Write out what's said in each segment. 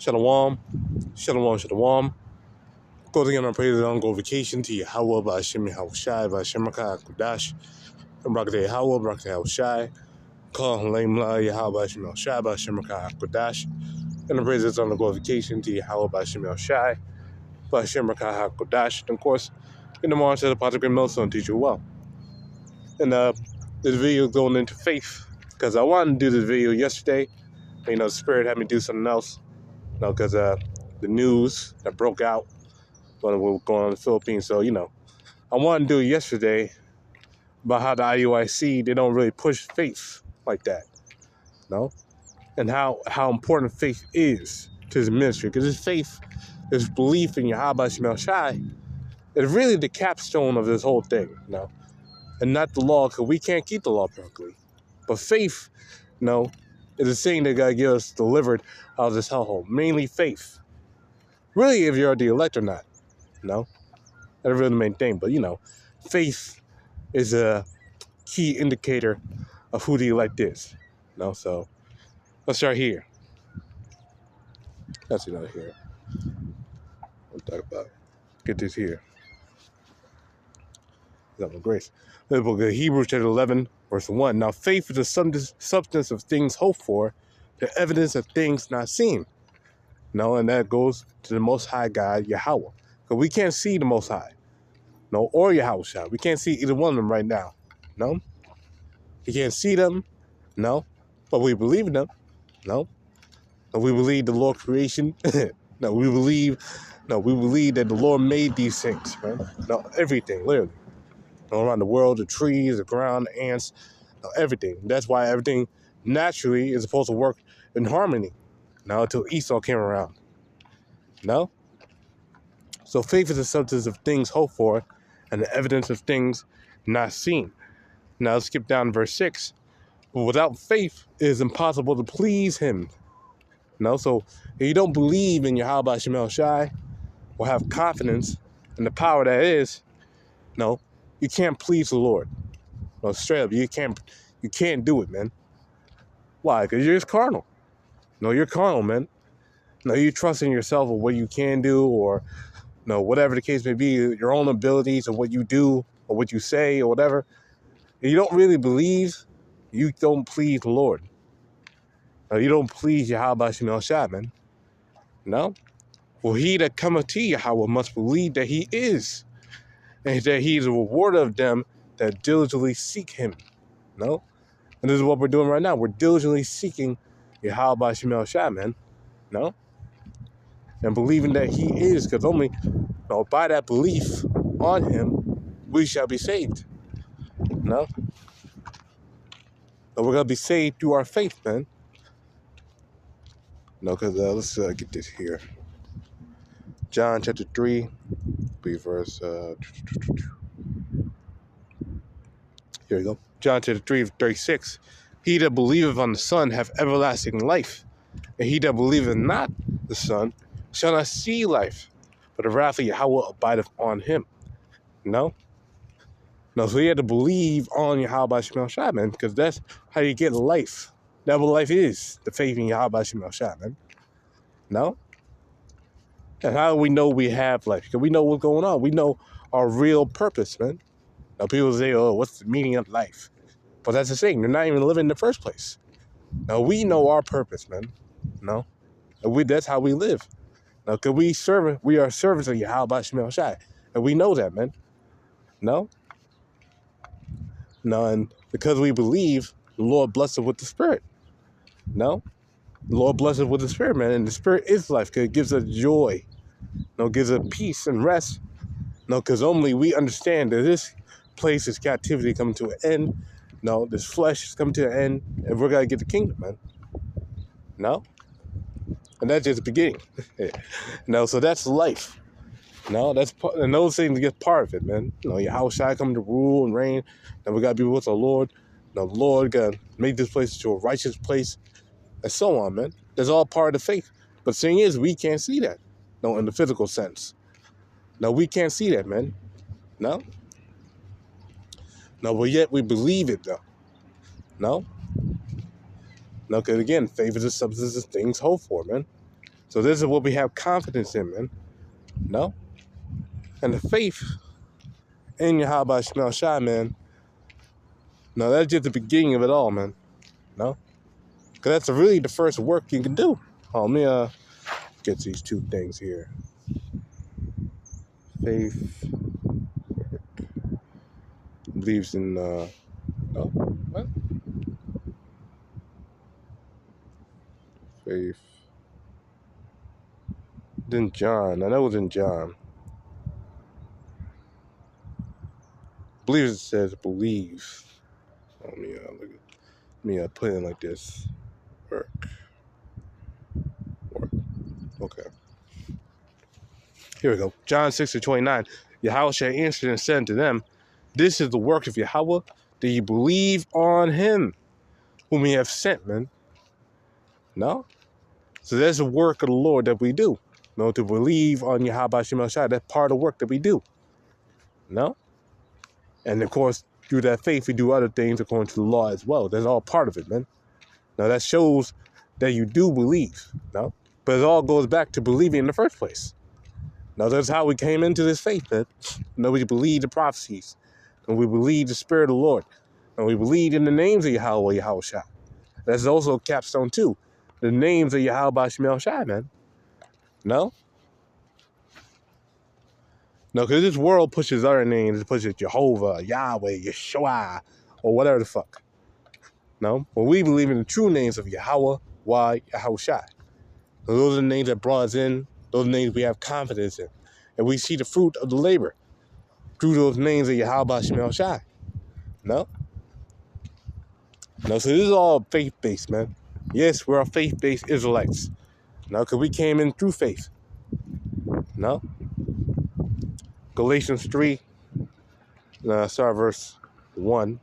Shalom, shalom, shalom. Go again on praise on go vacation to YAHAWAH, BAHASHAM, YAHAWASHI, BAHASHAM, QADASH, BARAK YAHAWAH, BARAK YAHAWASHI, HALAHYAM, YAHAWAH, BAHASHAM, BAHASHAM, QADASH, and the praises on the glorification to YAHAWAH, BAHASHAM, BAHASHAM, QADASH, and of course, in the morning, said the Apostle Milson teach you well. And this video is going into faith, because I wanted to do this video yesterday. The Spirit had me do something else, because the news that broke out when we were going on in the Philippines. So, I wanted to do it yesterday about how the IUIC, they don't really push faith like that, and how important faith is to his ministry. Because his faith, his belief in Yahawah Shai, is really the capstone of this whole thing, and not the law, because we can't keep the law perfectly. But faith, is the thing that God give us delivered out of this hellhole. Mainly faith. Really, if you're the elect or not, that's really the main thing. But, faith is a key indicator of who the elect is. So let's start here. That's another here. We'll talk about. Get this here. Grace. The book of Hebrews chapter 11, verse 1. Now faith is the substance of things hoped for, the evidence of things not seen. And that goes to the Most High God, Yahawah. Because we can't see the Most High. Or Yahawah. We can't see either one of them right now. You can't see them. But we believe in them. And we believe the Lord creation. We believe that the Lord made these things, man. Everything, literally. Around the world, the trees, the ground, the ants, everything. That's why everything naturally is supposed to work in harmony. Until Esau came around. So faith is the substance of things hoped for and the evidence of things not seen. Now let's skip down to verse 6. Without faith, it is impossible to please him. So if you don't believe in Yahawah Shai or have confidence in the power that is, you can't please the Lord. Straight up, you can't do it, man. Why? Because you're just carnal. You're carnal, man. You trust in yourself or what you can do, or whatever the case may be, your own abilities or what you do or what you say or whatever. If you don't really believe, you don't please the Lord. You don't please Yahawah Shai, man. For he that cometh to Yahawah must believe that he is, and that he is a rewarder of them that diligently seek him. And this is what we're doing right now. We're diligently seeking Yahawah Shai, man. And believing that he is, because only by that belief on him, we shall be saved. But we're going to be saved through our faith, man. Because let's get this here. John chapter 3, verse... here we go. John chapter 3, 36. He that believeth on the Son hath everlasting life, and he that believeth not the Son shall not see life, but the wrath of Yahawah abideth on him. So you have to believe on Yahawah Shai, man, because that's how you get life. That's what life is, the faith in Yahawah Shai, man. And how do we know we have life? Because we know what's going on. We know our real purpose, man. People say, oh, what's the meaning of life? But that's the thing. They're not even living in the first place. We know our purpose, man. And that's how we live. Because we are servants of Yahawah Shai. And we know that, man. And because we believe, the Lord blesses us with the Spirit. The Lord blesses us with the Spirit, man. And the Spirit is life, because it gives us joy. Gives us peace and rest. Because only we understand that this place is captivity coming to an end. This flesh is coming to an end, and we're going to get the kingdom, man. And that's just the beginning. So that's life. That's part, and those things get part of it, man. Yahawah Shai come to rule and reign. Then we got to be with the Lord. The Lord got to make this place to a righteous place, and so on, man. That's all part of the faith. But the thing is, we can't see that. In the physical sense. We can't see that, man. But yet we believe it, though. Because again, faith is the substance of things hoped for, man. So this is what we have confidence in, man. No? And the faith in YAHAWASHI, man. No, that's just the beginning of it all, man. No? Because that's really the first work you can do. Oh, let me get these two things here. Faith believes in, oh, what? Faith. Then John. I know it was in John. Believes it says believe. Let me put it in like this. Work. Okay. Here we go. John 6:29. Yahawashi answered and said to them, this is the work of Yahweh, that you believe on him whom he have sent, man. No? So that's the work of the Lord that we do. No, to believe on YAHAWASHI. That's part of the work that we do. No? And of course, through that faith, we do other things according to the law as well. That's all part of it, man. Now that shows that you do believe. No? But it all goes back to believing in the first place. Now that's how we came into this faith, man. No, we believe the prophecies. And we believe the Spirit of the Lord. And we believe in the names of Yahweh, Yahawashi. That's also a capstone too. The names of YAHAWASHI, man. No? No, because this world pushes other names. It pushes Jehovah, Yahweh, Yeshua, or whatever the fuck. No? But we believe in the true names of Yahweh, Yahawashi. Those are the names that brought us in. Those are the names we have confidence in. And we see the fruit of the labor through those names of YAHAWASHI. No? No, so this is all faith-based, man. Yes, we're all faith-based Israelites. No, because we came in through faith. No? Galatians 3, start verse 1.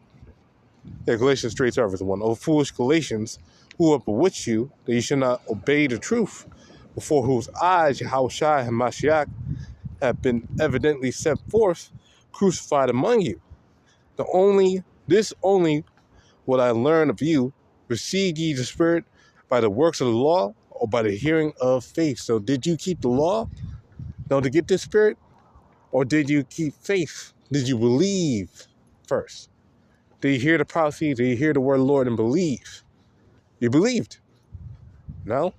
Yeah, Galatians 3, start verse 1. O foolish Galatians, who have bewitched you, that you should not obey the truth, before whose eyes Yahawashi and Mashiach have been evidently set forth, crucified among you. This only what I learned of you, received ye the Spirit by the works of the law, or by the hearing of faith? So did you keep the law? No, to get this Spirit? Or did you keep faith? Did you believe first? Did you hear the prophecy? Did you hear the word of the Lord and believe? You believed. No?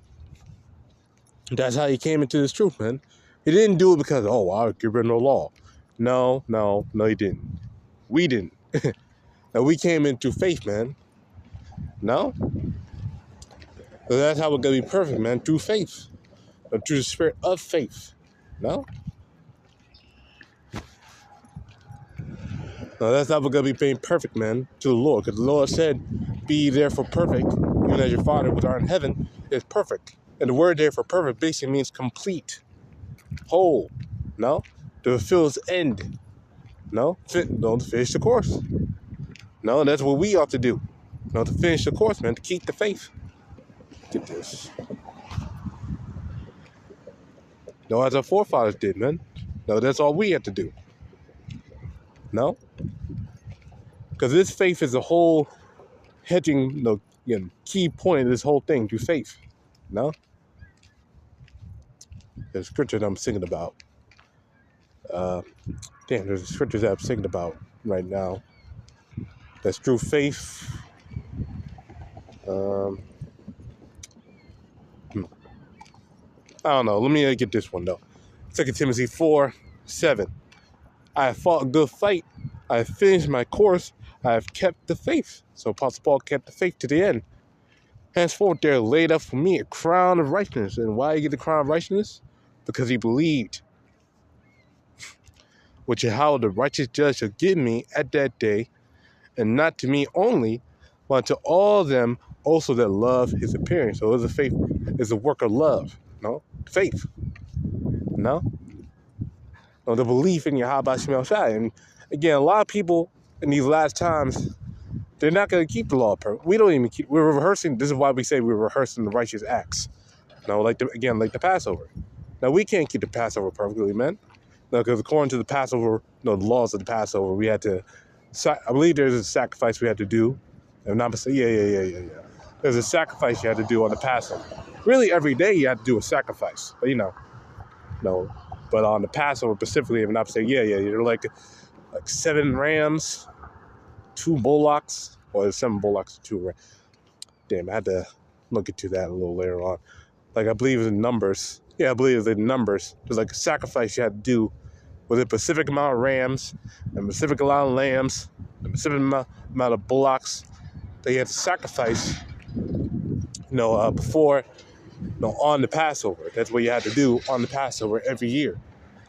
That's how you came into this truth, man. He didn't do it because, oh, I'll get rid of the law. No, he didn't. We didn't. And we came into faith, man. No? So that's how we're going to be perfect, man, through faith. Or through the spirit of faith. No? No, that's how we're going to be made perfect, man, to the Lord. Because the Lord said, be therefore perfect, even as your Father which art in heaven is perfect. And the word there for perfect basically means complete, whole, no? To fulfill its end, no? To finish the course. No, that's what we ought to do. No, to finish the course, man, to keep the faith. Get this. No, as our forefathers did, man. No, that's all we have to do. No? Because this faith is the whole hedging, key point of this whole thing, through faith. No? There's scripture that I'm singing about. There's scriptures that I'm singing about right now. That's through faith. I don't know. Let me get this one, though. 2 Timothy 4:7. I have fought a good fight. I have finished my course. I have kept the faith. So Apostle Paul kept the faith to the end. Henceforth there laid up for me a crown of righteousness. And why you get the crown of righteousness? Because he believed. Which Yahweh, the righteous judge, shall give me at that day, and not to me only, but to all them also that love his appearing. So it's a faith, it's a work of love. No? Faith. No? No, the belief in YAHAWASHI. And again, a lot of people in these last times, they're not going to keep the law perfect. We don't even keep, we're rehearsing, this is why we say we're rehearsing the righteous acts. No, like the Passover. Now, we can't keep the Passover perfectly, man. No, because according to the Passover, the laws of the Passover, we had to, I believe there's a sacrifice we had to do. If not, yeah. there's a sacrifice you had to do on the Passover. Really, every day you had to do a sacrifice. But, no. But on the Passover specifically, if I'm not saying, you're like 7 rams, 2 bullocks, or 7 bullocks, 2 rams. Damn, I had to look into that a little later on. Like, I believe in numbers. Yeah, I believe in numbers. There's like a sacrifice you had to do with a specific amount of rams, a specific amount of lambs, a specific amount of bullocks that you had to sacrifice, before, on the Passover. That's what you had to do on the Passover every year.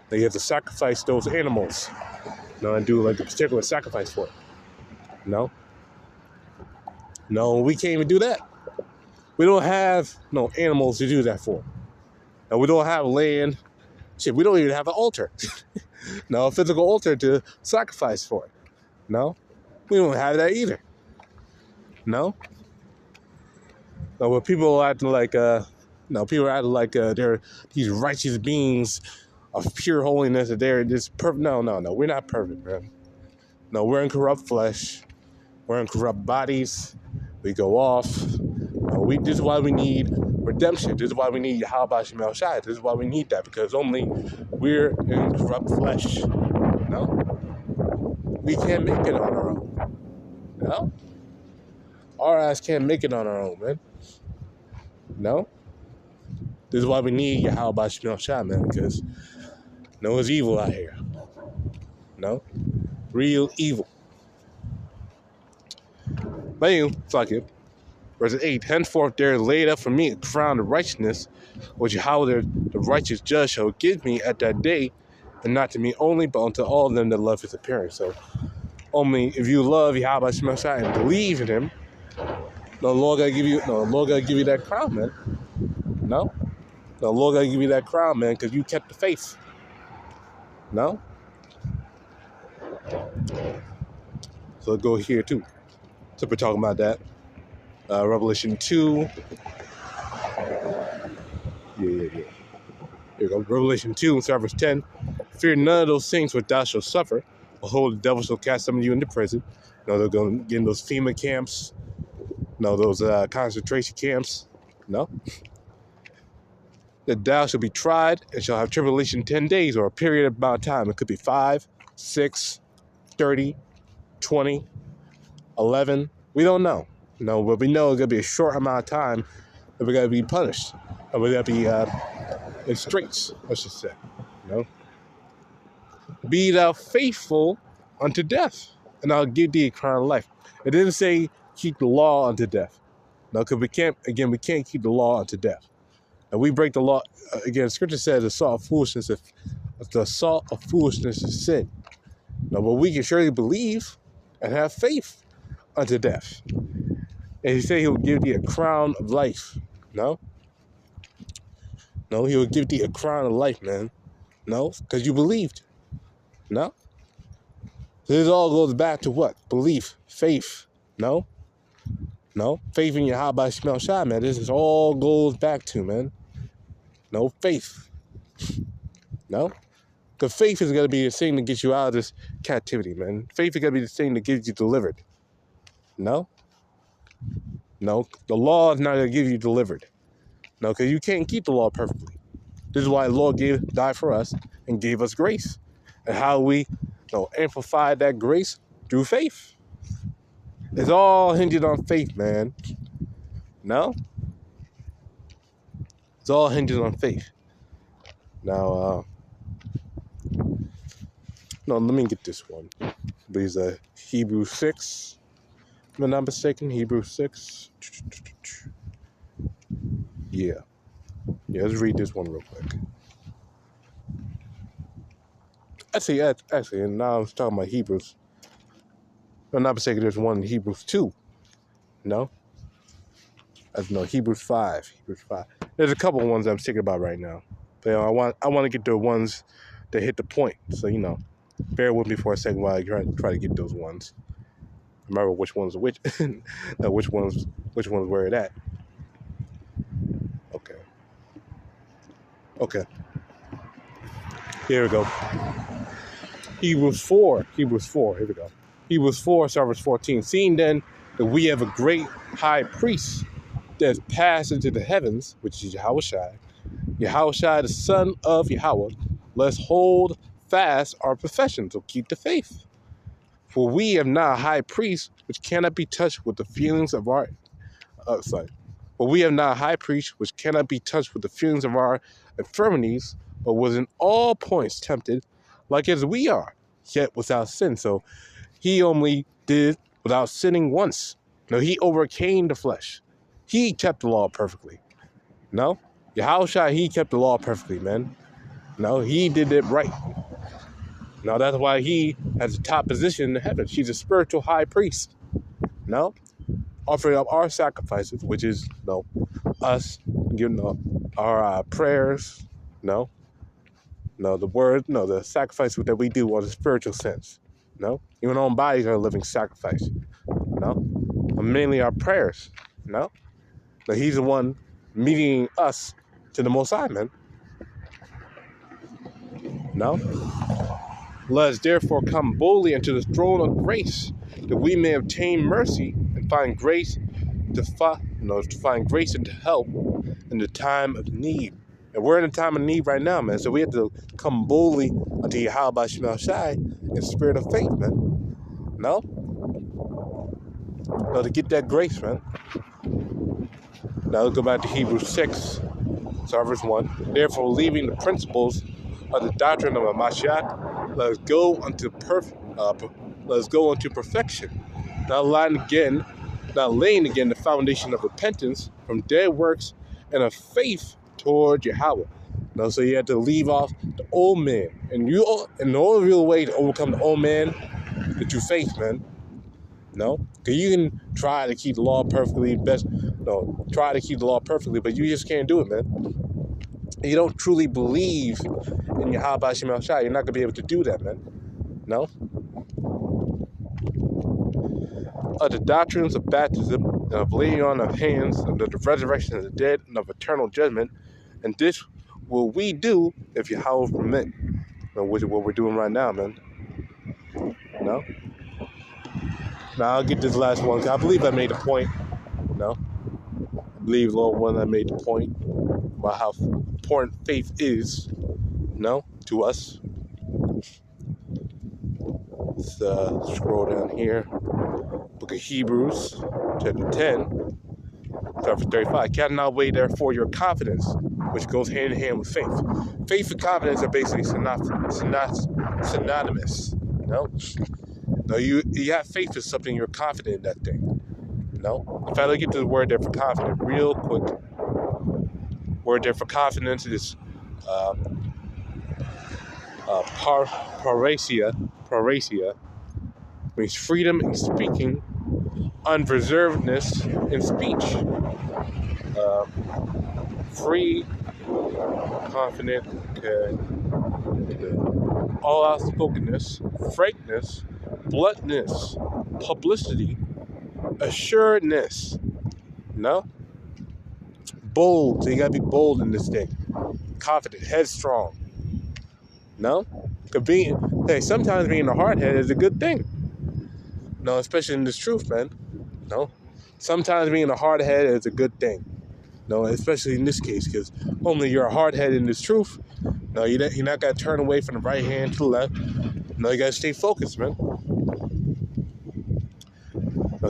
That you have to sacrifice those animals, and do like a particular sacrifice for it. No, we can't even do that. We don't have no animals to do that for. And we don't have land. Shit, we don't even have an altar. A physical altar to sacrifice for it. No, we don't have that either. No. But people are acting like, they're these righteous beings of pure holiness, that they're just perfect. No, we're not perfect, man. No, we're in corrupt flesh. We're in corrupt bodies. We go off. This is why we need redemption. This is why we need YAHAWASHI. This is why we need that, because only we're in corrupt flesh. We can't make it on our own. Our ass can't make it on our own, man. This is why we need YAHAWASHI, man, because it's evil out here. Real evil. But anyway, it's like it. Verse 8, henceforth there is laid up for me a crown of righteousness, which Yahweh the righteous judge shall give me at that day, and not to me only, but unto all them that love his appearing. So, only if you love Yahweh and believe in him, the Lord gotta give you that crown, man. The Lord gotta give you that crown, man, because you kept the faith. So go here too. So we're talking about that. Revelation 2. Here we go. Revelation 2, verse 10. Fear none of those things which thou shalt suffer. Behold, the devil shall cast some of you into prison. They're going to get in those FEMA camps. Those concentration camps. That thou shalt be tried and shall have tribulation 10 days, or a period of amount of time. It could be 5, 6, 30, 20, 11. We don't know. But we know it's going to be a short amount of time that we're going to be punished. And we're going to be in straits, I should say. Be thou faithful unto death, and I'll give thee a crown of life. It didn't say keep the law unto death. Because we can't keep the law unto death. And we break the law. Again, Scripture says the salt of foolishness is sin. But we can surely believe and have faith unto death. And he said he will give thee a crown of life. He will give thee a crown of life, man. Because you believed. So this all goes back to what? Belief, faith. Faith in YAHAWASHI, man. This is all goes back to, man. Faith. Because faith is going to be the thing that gets you out of this captivity, man. Faith is going to be the thing that gets you delivered. The law is not going to give you delivered. Because you can't keep the law perfectly. This is why the Lord died for us and gave us grace. And how we amplify that grace through faith. It's all hinged on faith, man. It's all hinged on faith. Now, let me get this one. These Hebrews 6. If I'm not mistaken, Hebrews 6. Yeah, let's read this one real quick. Actually, and now I'm talking about Hebrews. If I'm not mistaken, there's one in Hebrews 2. Hebrews 5. There's a couple of ones I'm thinking about right now. But I want to get the ones that hit the point. So, bear with me for a second while I try to get those ones. Remember which ones which ones where it at. Okay. Here we go. Hebrews 4. Here we go. Hebrews 4, verse 14. Seeing then that we have a great high priest that's passed into the heavens, which is Yahawashi. Yahawashi, the son of Yahweh, let's hold fast our profession, so keep the faith. For we have not a high priest which cannot be touched with the feelings of our For we have not a high priest which cannot be touched with the feelings of our infirmities, but was in all points tempted, like as we are, yet without sin. So he only did without sinning once. No, he overcame the flesh. He kept the law perfectly. No, Yahawashi, he kept the law perfectly, man. No, he did it right. Now that's why he has the top position in heaven. He's a spiritual high priest. No, offering up our sacrifices, which is us giving up our prayers. No, the word, the sacrifice that we do on a spiritual sense. No, even our own bodies are a living sacrifice. No, but mainly our prayers. No, but he's the one meeting us to the Most High, man. No. Let us therefore come boldly into the throne of grace, that we may obtain mercy and find grace to find grace and to help in the time of need. And we're in a time of need right now, man. So we have to come boldly unto YAHAWASHI in spirit of faith, man. No, to get that grace, man. Now let's go back to Hebrews 6, verse 1. Therefore, leaving the principles of the doctrine of a Mashiach, let us go unto perfection, not laying again the foundation of repentance from dead works and of faith toward Yahweh. Now, so you have to leave off the old man, and the only real way to overcome the old man is through faith, man. No, because you can try to keep the law perfectly, but you just can't do it, man. You don't truly believe in Yahawashi, you're not going to be able to do that, man. No? The doctrines of baptism and of laying on of hands and of the resurrection of the dead and of eternal judgment, and this will we do if Yahweh permit. Which is what we're doing right now, man. No? Now I'll get this last one. I believe I made a point. No? I believe, Lord, when I made the point about how important faith is, to us. Let's scroll down here. Book of Hebrews, chapter 10, verse 35. Cannot weigh therefore your confidence, which goes hand in hand with faith. Faith and confidence are basically synonymous. No, you have faith in something, you're confident in that thing. No? If I look into the word there for confident real quick, word there for confidence is parasia, means freedom in speaking, unreservedness in speech. Free, confident, all outspokenness, frankness, bluntness, publicity, assuredness. Bold. So you gotta be bold in this thing. Confident, headstrong. Sometimes being a hardhead is a good thing. Especially in this truth, man. Sometimes being a hardhead is a good thing. Especially in this case, because only you're a hardhead in this truth. You're not gonna turn away from the right hand to the left. You gotta stay focused, man.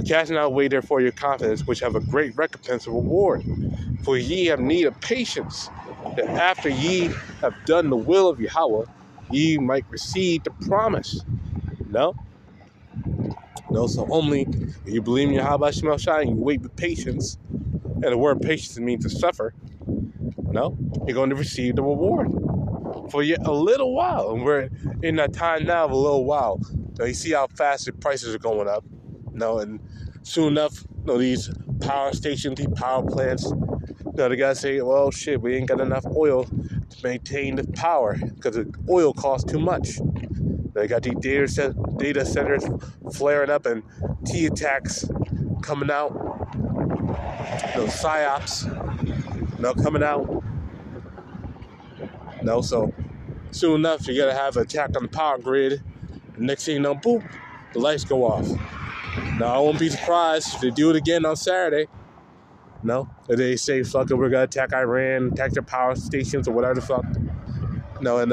Casting out away therefore your confidence, which have a great recompense of reward. For ye have need of patience, that after ye have done the will of Yahweh, ye might receive the promise. So only if you believe in Yahweh and you wait with patience, and the word patience means to suffer, you're going to receive the reward for yet a little while. And we're in that time now of a little while. You see how fast the prices are going up. And soon enough, these power stations, these power plants, they gotta say, well, shit, we ain't got enough oil to maintain the power because the oil costs too much. They got these data centers flaring up and T-attacks coming out. PSYOPs, coming out. So soon enough, you're gonna have an attack on the power grid. And next thing you know, boop, the lights go off. Now, I won't be surprised if they do it again on Saturday. No, if they say fuck it, we're gonna attack Iran, attack their power stations or whatever the fuck. No, and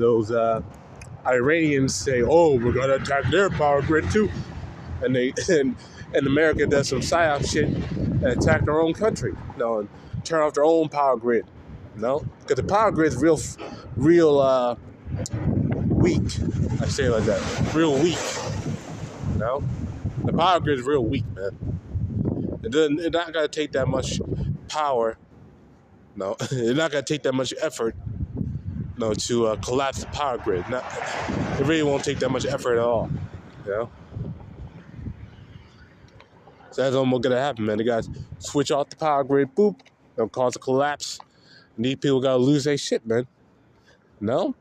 those Iranians say, oh, we're gonna attack their power grid too, and they and America does some psyop shit and attack their own country. No, and turn off their own power grid. No, because the power grid is real weak. I say it like that, real weak. No, the power grid is real weak, man. It's not gonna take that much power. No, it's not gonna take that much effort. No, to collapse the power grid. It really won't take that much effort at all. You know. So that's almost gonna happen, man. They gotta switch off the power grid. Boop. It'll cause a collapse. And these people gotta lose their shit, man. No,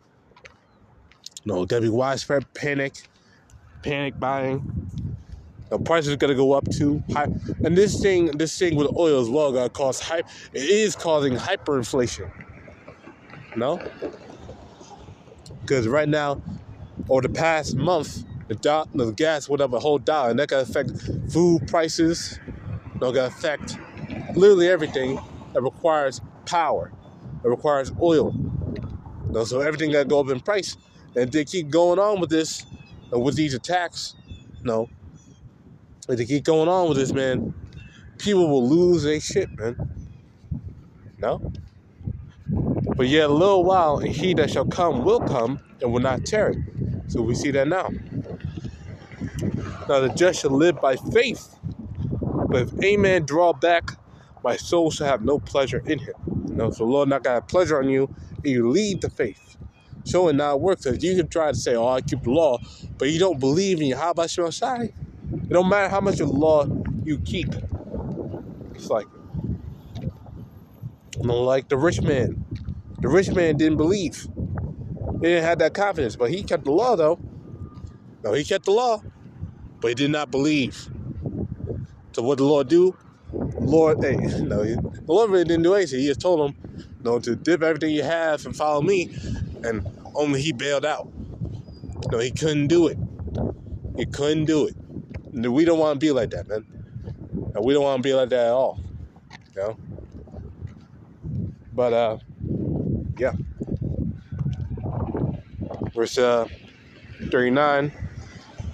it's gotta be widespread panic buying. The prices are gonna go up too high, and this thing with oil as well gonna cause hype. It is causing hyperinflation. No, because right now, over the past month, the gas went up a whole dollar, and that gonna affect food prices. It's gonna affect literally everything that requires power. It requires oil. So everything gotta go up in price, and if they keep going on with this, with these attacks, if they keep going on with this, man, people will lose their shit, man. No? But yet a little while, and he that shall come will come and will not tarry. So we see that now. Now the just shall live by faith. But if a man draw back, my soul shall have no pleasure in him. So the Lord not gonna have pleasure on you, and you leave the faith. Showing now works. Because you can try to say, oh, I keep the law, but you don't believe in YAHAWASHI. It don't matter how much of the law you keep. It's like the rich man. The rich man didn't believe. He didn't have that confidence, but he kept the law, though. No, he kept the law, but he did not believe. So what did the Lord do? The Lord really didn't do anything. He just told him, to dip everything you have and follow me, and only he bailed out. He couldn't do it. He couldn't do it. We don't want to be like that, man. We don't want to be like that at all. But yeah. Verse 39.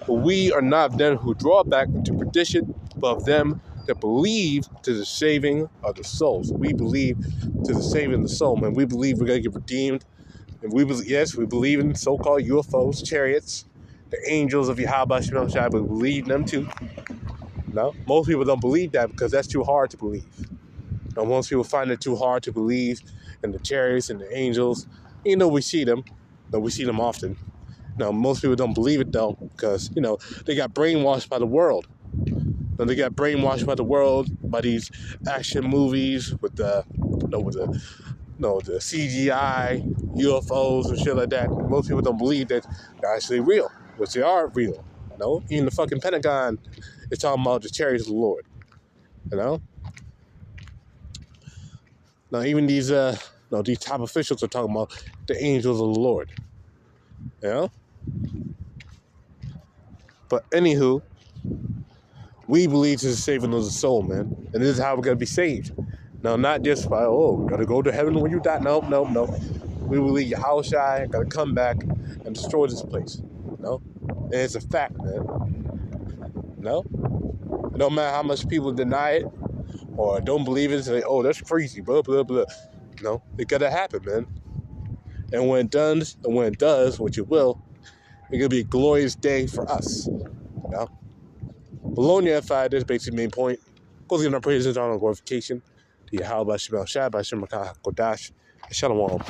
But we are not of them who draw back into perdition, but of them that believe to the saving of the souls. We believe to the saving of the soul, man. We believe we're gonna get redeemed, and we believe in so-called UFOs, chariots, the angels of YAHAWASHI. We believe in them too. No, most people don't believe that because that's too hard to believe. Most people find it too hard to believe in the chariots and the angels. We see them. We see them often. Most people don't believe it though because they got brainwashed by the world. They got brainwashed by the world by these action movies with the CGI UFOs and shit like that. Most people don't believe that they're actually real, which they are real. Even the fucking Pentagon is talking about the chariots of the Lord. Now even these top officials are talking about the angels of the Lord. But anywho, we believe to the saving of the soul, man. And this is how we're going to be saved. Now, not just by, we're going to go to heaven when you die. No. We believe YAHAWASHI got to come back and destroy this place. And it's a fact, man. It don't matter how much people deny it or don't believe it and say, oh, that's crazy, blah, blah, blah. It got to happen, man. And when it does, which it will, it's going to be a glorious day for us. Bologna F5, that's basically the main point. Goes in our praises, honor, and glorification. To YAHAWASHI, BAHASHAM, QADASH, Shalom.